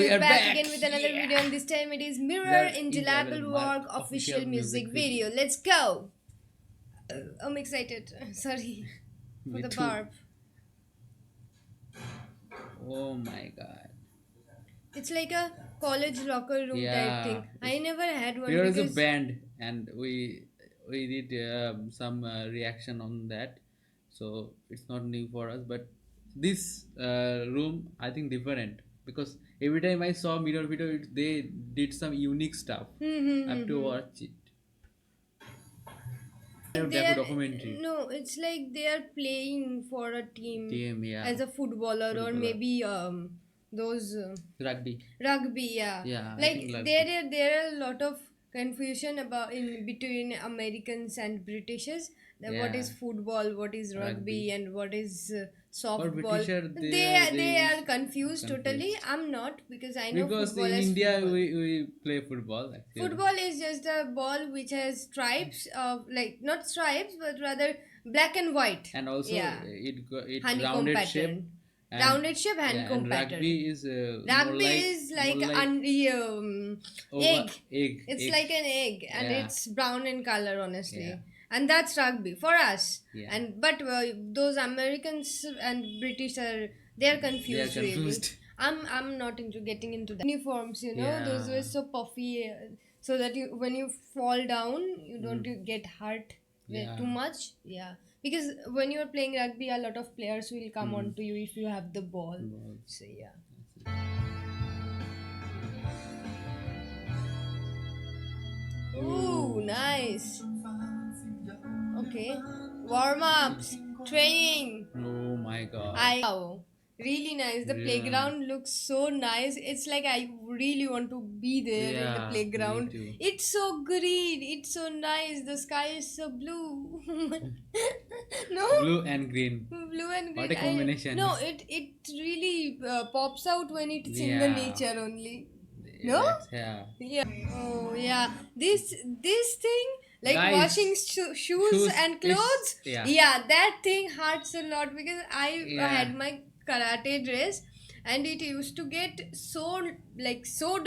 We We're are back back. again with another Yeah. video, and this time it is Mirror There in is I will Jalabal mark Work official official music music video. video. Let's go! I'm excited. Sorry for Me the too. burp. Oh my god. It's like a college locker room type Yeah. thing. I never had one Here is a because. band, and we did some reaction on that, so it's not new for us. But this room, I think, different because every time I saw mirror video, they did some unique stuff. I have to watch it. Like they Documentary. no, it's like they are playing for a team Team, yeah. as a footballer or Footballer. maybe those Rugby. rugby, yeah. Yeah, I Like think rugby. there are a lot of confusion about in between Americans and Britishers. That what Yeah, is football, what is rugby. rugby, and what is For softball. Britisher, They they are confused totally. confused I'm not because I know because football in as India football. we play football actually, Football is just a ball which has stripes of like not stripes but rather black and white. and also Yeah, it honeycomb rounded shape, pattern. and Rounded shape yeah, honeycomb and pattern. rugby is Rugby is more like like over egg. It's egg. like an egg, and Yeah, it's brown in color, honestly. yeah, And that's rugby for us. yeah. And but those Americans and British are they're They are confused really. confused. I'm not into getting into that. Uniforms, those Yeah, were so puffy, so that you when you fall down, you don't you get hurt yeah. too much. Yeah, because when you're playing rugby, a lot of players will come onto you if you have the ball. Well, So yeah. Ooh, nice. Okay. Warm ups, training. oh my god. Wow, really nice. The Yeah, playground looks so nice. It's like I really want to be there in the yeah, me playground. too. It's so green. It's so nice. The sky is so blue. No, Blue and green. blue and What green. a combination. No, it really pops out when it's in the Yeah, nature only. No? yeah. Yeah. Oh, yeah. This thing like Guys, washing shoes shoes and is clothes. yeah, Yeah, that thing hurts a lot because I yeah, had my karate dress and it used to get so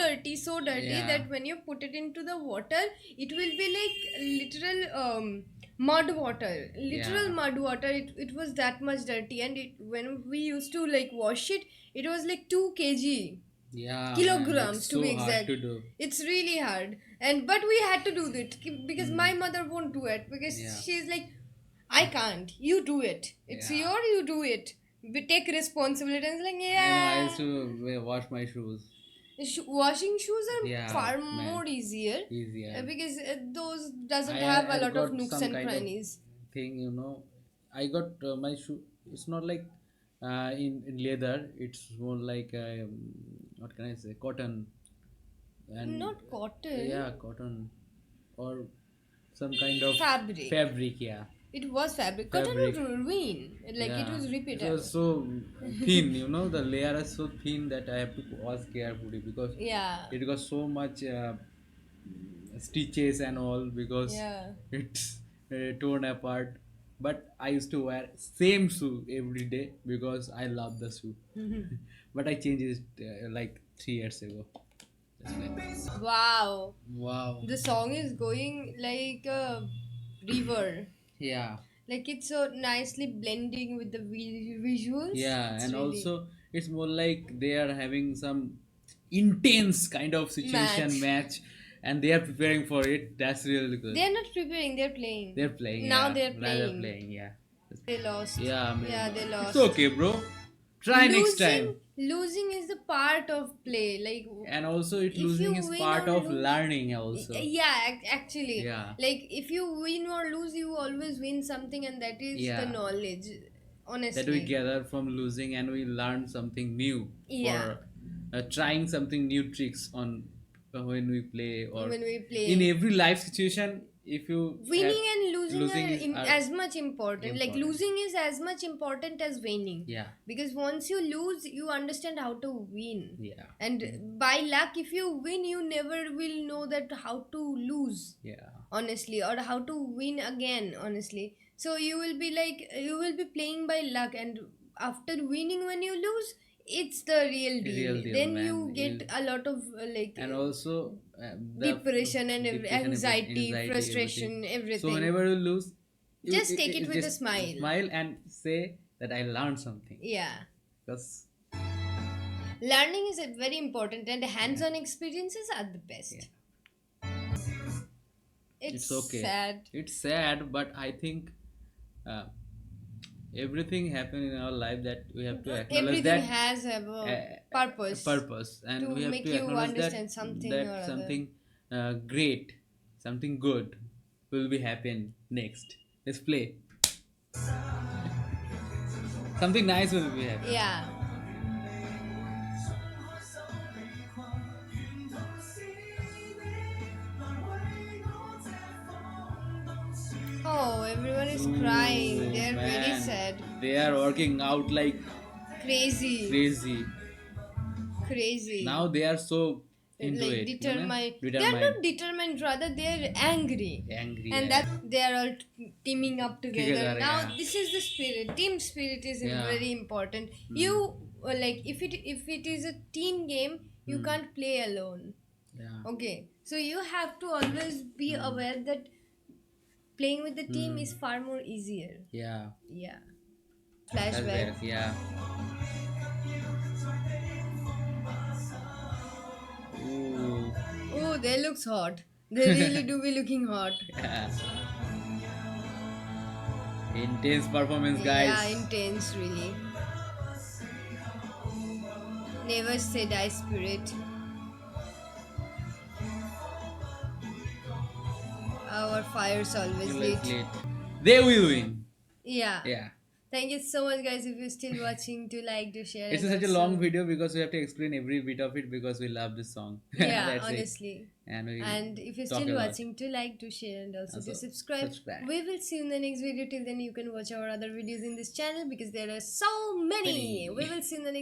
dirty yeah, that when you put it into the water, it will be like literal mud water, literal yeah, mud water. It was that much dirty, and when we used to like wash it, it was like 2 kg yeah, man. kilograms It's to be so hard exact. to do. It's really hard, and but we had to do it because Mm. my mother won't do it because Yeah, she's like, I can't, you do it, it's yeah. you do it, we take responsibility. And it's like, I know. I yeah. used to wash my shoes. Washing shoes are Yeah, far man, more easier easier. because those doesn't I have a had lot of got nooks some and kind of crannies. thing, you know. I got my shoe. It's not like in leather. It's more like what can I say? Cotton and Not cotton. yeah, cotton or some kind of Fabric. fabric. Yeah, It was fabric. Cotton fabric. would ruin, like it Yeah, was it repeated. was so thin, you know, the layer is so thin that I have to wash carefully because Yeah. it got so much stitches and all because Yeah. it's torn apart. But I used to wear same shoe every day because I love the shoe. But I changed it like 3 years ago. Just like, Wow. wow. The song is going like a river. Yeah. Like it's so nicely blending with the visuals. Yeah, It's and really also it's more like they are having some intense kind of situation match. match, and they are preparing for it. That's really good. They're not preparing, they're playing. They're playing, Now yeah. they're Rather playing. playing, yeah. They lost. Yeah, I mean, Yeah, they it's lost. okay, bro. Try next time. Losing is the part of play. Like And also, it if losing you is win part or of lose, learning. Also, yeah, actually, yeah, like if you win or lose, you always win something, and that is the yeah. knowledge. That we Honestly, gather from losing, and we learn something new yeah. for trying something new tricks on when we play or When we in play, every life situation. If you have winning and losing losing are is are as much important. Like important. losing is as much important as winning, Yeah, because once you lose, you understand how to win. yeah, And by luck, if you win, you never will know that how to lose, yeah, honestly, or how to win again, honestly. So you will be playing by luck, and after winning, when you lose, it's the real deal. Real deal, Then man. you get a lot of And also depression and depression, anxiety, anxiety, everything. frustration, So everything. whenever you lose, Just take it with a just smile. smile and say that I learned something. Yeah. Because Learning is very important, and hands-on experiences are the best. yeah, It's it's okay. sad. It's sad, but I think uh, everything happen in our life that we have to acknowledge Everything that has a purpose purpose, and to we have make to you acknowledge that understand something or other. something great, something good will be happen next. Let's play. Something nice will be happen. Yeah. Oh, everyone is crying. They are very Man, sad. they are working out like Crazy. crazy. Crazy. Now they are so into Like it, determined. They are determined, not determined, rather they are angry. angry, And yeah. that they are all teaming up together. Together, Now yeah. this is the spirit. Team spirit is Yeah. very important. You like if it is a team game, you can't play alone. Yeah. Okay, so you have to always be aware that playing with the team is far more easier. Yeah. Yeah. That's Flashback. better. Yeah. Ooh. Oh, they looks hot. They really do be looking hot. Yeah. Intense performance, guys. Yeah, intense, really. Never say die, spirit. Our fire's always lit. Late. They will win. Yeah. Yeah. Thank you so much, guys. If you're still watching, to like, to share. It's and such a also- long video because we have to explain every bit of it because we love this song. Yeah, That's it. honestly. And we And if you're talk still a lot. watching, to like, to share, and also to Also, subscribe. subscribe. We will see you in the next video. Till then, you can watch our other videos in this channel because there are so many. Many. We will see you in the next